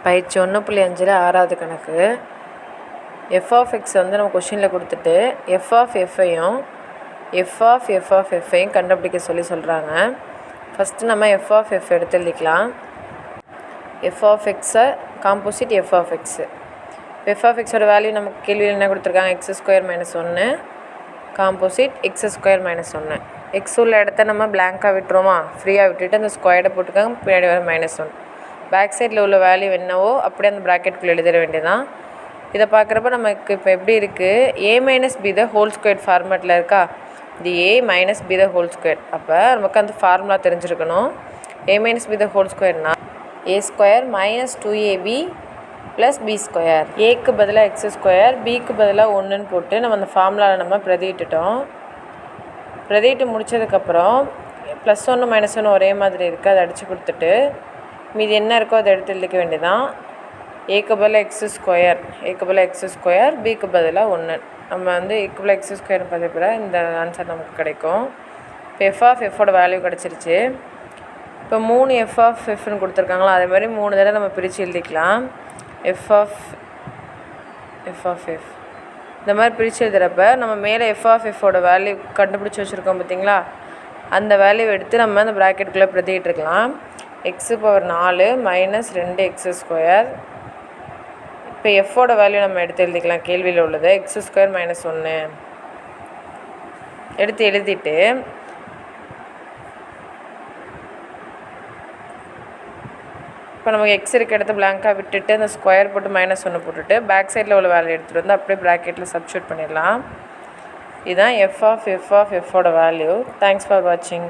பயிற்சி 1.5 ஆறாவது கணக்கு. எஃப் ஆஃப் எக்ஸ் வந்து நம்ம கொஷினில் கொடுத்துட்டு எஃப் ஆஃப் எஃப்ஐயும் எஃப் ஆஃப் எஃப்ஐயும் கண்டுபிடிக்க சொல்கிறாங்க. ஃபஸ்ட்டு நம்ம எஃப் ஆஃப் எஃப் எடுத்து எழுதிக்கலாம். எஃப் ஆஃப் எக்ஸை composite F of X. F of எக்ஸோட வேல்யூ நமக்கு கேள்வியில் என்ன கொடுத்துருக்காங்க? x² - 1 composite x² - 1. எக்ஸ் உள்ள இடத்த நம்ம பிளாங்காக விட்டுருவோமா? ஃப்ரீயாக விட்டுட்டு அந்த ஸ்கொயர்டை போட்டுக்காங்க, பின்னாடி வர -1. பேக் சைடில் உள்ள வேல்யூ என்னவோ அப்படியே அந்த ப்ராக்கெட்டுக்குள்ளே எழுதிட வேண்டியதான். இதை பார்க்குறப்ப நமக்கு இப்போ எப்படி இருக்குது? a - b the whole square ஃபார்மேட்டில் இருக்கா? இது a - b the whole square. அப்போ நமக்கு அந்த ஃபார்முலா தெரிஞ்சிருக்கணும். a - b த ஹோல் ஸ்கொயர்னா a² - 2ab + b². ஏக்கு பதிலாக x², பிக்கு பதிலாக 1ன்னு போட்டு நம்ம அந்த ஃபார்முலாவில் நம்ம பிரதியிட்டுட்டோம். பிரதியிட்டு முடித்ததுக்கப்புறம் +1 -1 ஒரே மாதிரி இருக்குது, அதை அடித்து கொடுத்துட்டு மீதி என்ன இருக்கோ அதை எடுத்து எழுதிக்க வேண்டியதான். ஏக்கு பதிலாக x², பிக்கு பதிலாக 1. நம்ம வந்து ஏக்கு பதிலாக x² பதிப்பில் இந்த ஆன்சர் நமக்கு கிடைக்கும். இப்போ எஃப் ஆஃப் எஃபோட வேல்யூ கிடச்சிருச்சு. இப்போ 3 எஃப் ஆஃப் எஃப்னு கொடுத்துருக்காங்களா, அதே மாதிரி 3 தடவை நம்ம பிரித்து எழுதிக்கலாம். எஃப் ஆஃப் எஃப் இந்த மாதிரி பிரித்து எழுதுகிறப்ப நம்ம மேலே எஃப் ஆஃப் எஃபோட வேல்யூ கண்டுபிடிச்சி வச்சுருக்கோம் பார்த்திங்களா, அந்த வேல்யூ எடுத்து நம்ம அந்த ப்ராக்கெட்டுக்குள்ளே பிரதியிட்டுருக்கலாம். x⁴ - 2x². இப்போ எஃபோட வேல்யூ நம்ம எடுத்து எழுதிக்கலாம். கேள்வியில் உள்ளது x² - 1 எடுத்து எழுதிட்டு இப்போ நமக்கு எக்ஸ் இருக்க இடத்த பிளாங்காக விட்டுட்டு அந்த ஸ்கொயர் போட்டு -1 போட்டுட்டு பேக் சைடில் உள்ள வேல்யூ எடுத்துகிட்டு வந்து அப்படியே ப்ராக்கெட்டில் சப்ஸ்டிட்யூட் பண்ணிடலாம். இதுதான் எஃப் ஆஃப் எஃபோட வேல்யூ. தேங்க்ஸ் ஃபார் வாட்சிங்.